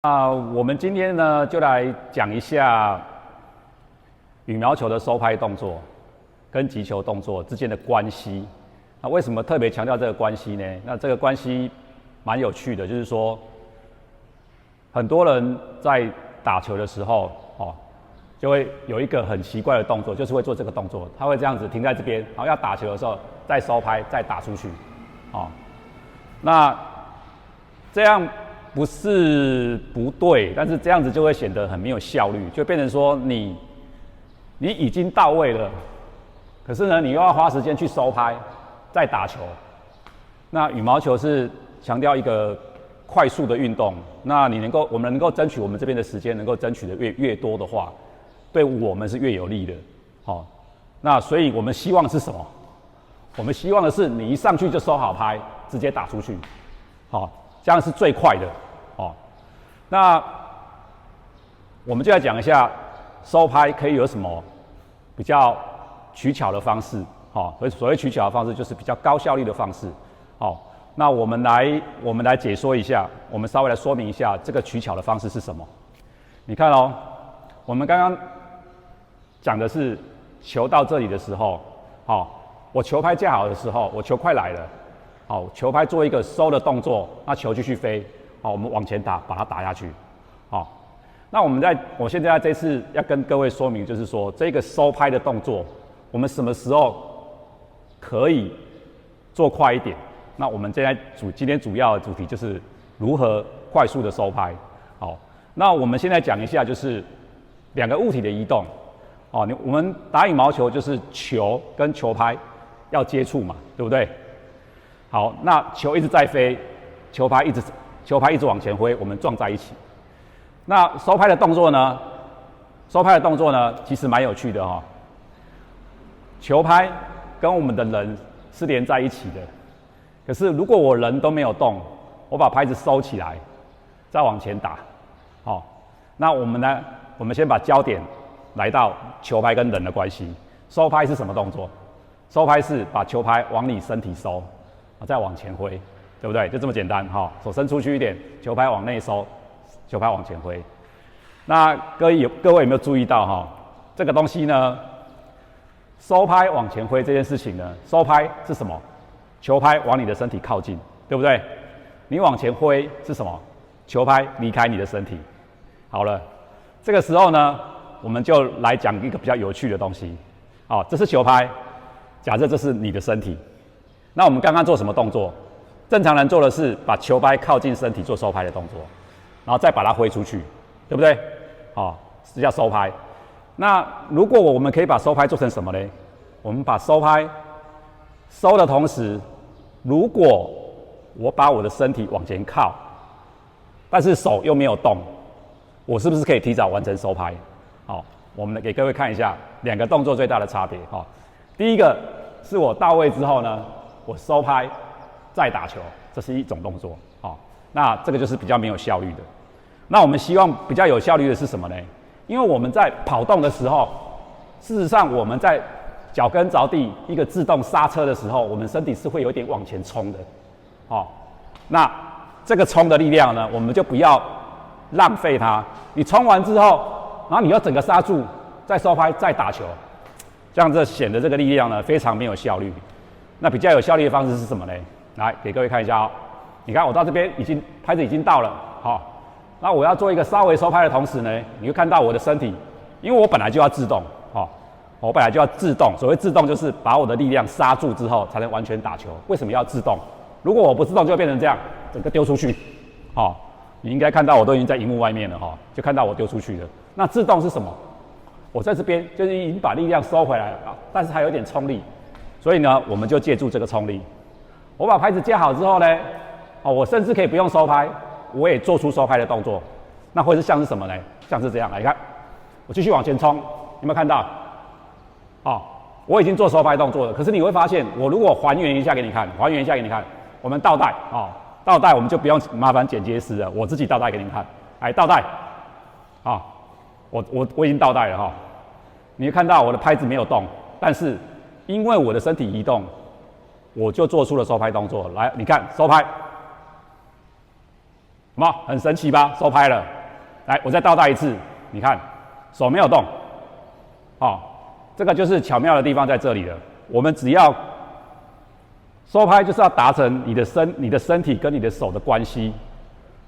我们今天呢，就来讲一下羽毛球的收拍动作跟击球动作之间的关系。那为什么特别强调这个关系呢？那这个关系蛮有趣的，就是说，很多人在打球的时候，就会有一个很奇怪的动作，就是会做这个动作，他会这样子停在这边，然后要打球的时候再收拍，再打出去，那这样不是不对，但是这样子就会显得很没有效率，就变成说你已经到位了，可是呢，你又要花时间去收拍，再打球。那羽毛球是强调一个快速的运动，那我们能够争取我们这边的时间，能够争取的越多的话，对我们是越有利的。那所以我们希望是什么？我们希望的是你一上去就收好拍，直接打出去，这样是最快的。那我们就来讲一下收拍可以有什么比较取巧的方式。所谓取巧的方式，就是比较高效率的方式。那我们来解说一下，我们稍微来说明一下这个取巧的方式是什么。你看哦，我们刚刚讲的是球到这里的时候，我球拍架好的时候，我球快来了，球拍做一个收的动作，那球继续飞，我们往前打，把它打下去，那我现在这次要跟各位说明，就是说这个收拍的动作，我们什么时候可以做快一点？那我们今天主要的主题就是如何快速的收拍。那我们现在讲一下，就是两个物体的移动。我们打羽毛球就是球跟球拍要接触嘛，对不对？好，那球一直在飞，球拍一直往前挥，我们撞在一起。那收拍的动作呢？其实蛮有趣的哈。球拍跟我们的人是连在一起的，可是如果我人都没有动，我把拍子收起来，再往前打，那我们先把焦点来到球拍跟人的关系。收拍是什么动作？收拍是把球拍往你身体收，再往前挥，对不对？就这么简单手伸出去一点，球拍往内收，球拍往前挥。那各位有没有注意到这个东西呢？收拍往前挥这件事情呢，收拍是什么？球拍往你的身体靠近，对不对？你往前挥是什么？球拍离开你的身体。好了，这个时候呢，我们就来讲一个比较有趣的东西。这是球拍，假设这是你的身体。那我们刚刚做什么动作？正常人做的是把球拍靠近身体做收拍的动作，然后再把它挥出去，对不对？这叫收拍。那如果我们可以把收拍做成什么呢？我们把收拍收的同时，如果我把我的身体往前靠，但是手又没有动，我是不是可以提早完成收拍？我们给各位看一下两个动作最大的差别。第一个是我到位之后呢，我收拍再打球，这是一种动作。那这个就是比较没有效率的。那我们希望比较有效率的是什么呢？因为我们在跑动的时候，事实上我们在脚跟着地一个自动刹车的时候，我们身体是会有点往前冲的。那这个冲的力量呢，我们就不要浪费它。你冲完之后，然后你要整个刹住，再收拍，再打球，这样子显得这个力量呢非常没有效率。那比较有效率的方式是什么呢？来给各位看一下你看我到这边拍子已经到了，那我要做一个稍微收拍的同时呢，你会看到我的身体，因为我本来就要自动，我本来就要自动。所谓自动，就是把我的力量刹住之后才能完全打球。为什么要自动？如果我不自动，就会变成这样，整个丢出去。你应该看到我都已经在荧幕外面了就看到我丢出去了。那自动是什么？我在这边就是已经把力量收回来了但是还有点冲力，所以呢，我们就借助这个冲力。我把拍子架好之后呢，我甚至可以不用收拍，我也做出收拍的动作。那会是像是什么呢？像是这样，来看，我继续往前冲，有没有看到？我已经做收拍动作了。可是你会发现，我如果还原一下给你看，我们倒带倒带，我们就不用麻烦剪接师了，我自己倒带给你们看。来，倒带，我已经倒带了你会看到我的拍子没有动，但是因为我的身体移动，我就做出了收拍动作。来，你看收拍，有么很神奇吧？收拍了。来，我再倒带一次，你看手没有动。好，这个就是巧妙的地方在这里了。我们只要收拍，就是要达成你的身体跟你的手的关系，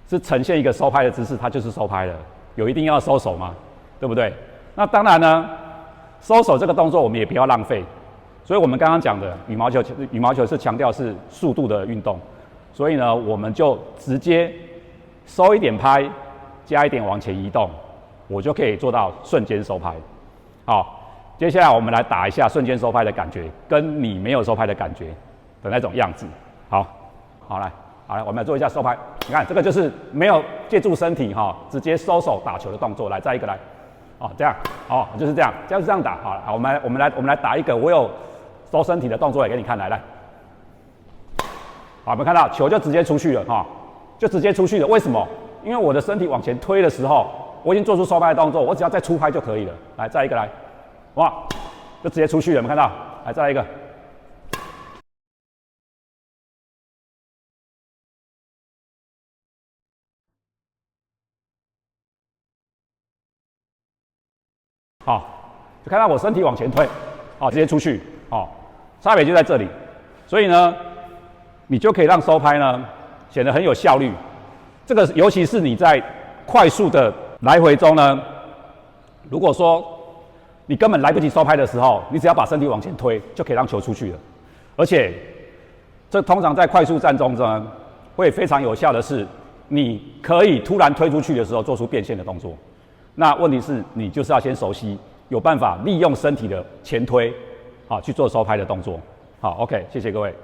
是呈现一个收拍的姿势，它就是收拍了。有一定要收手吗？对不对？那当然呢，收手这个动作我们也不要浪费。所以我们刚刚讲的羽毛球是强调是速度的运动，所以呢，我们就直接收一点拍，加一点往前移动，我就可以做到瞬间收拍。好，接下来我们来打一下瞬间收拍的感觉，跟你没有收拍的感觉的那种样子。好，来，我们来做一下收拍。你看，这个就是没有借助身体直接收手打球的动作。来，再一个来，这样，就是这样，就是这样打。好，我们来打一个我有收身体的动作也给你看，来，好，有没有看到球就直接出去了就直接出去了。为什么？因为我的身体往前推的时候，我已经做出收拍的动作，我只要再出拍就可以了。来，再一个来，哇，就直接出去了，有没有看到？来，再来一个。好，就看到我身体往前推，直接出去，差别就在这里。所以呢，你就可以让收拍呢显得很有效率。这个尤其是你在快速的来回中呢，如果说你根本来不及收拍的时候，你只要把身体往前推，就可以让球出去了。而且，这通常在快速战中呢，会非常有效的是，你可以突然推出去的时候做出变线的动作。那问题是你就是要先熟悉，有办法利用身体的前推，去做收拍的动作。好 ，OK， 谢谢各位。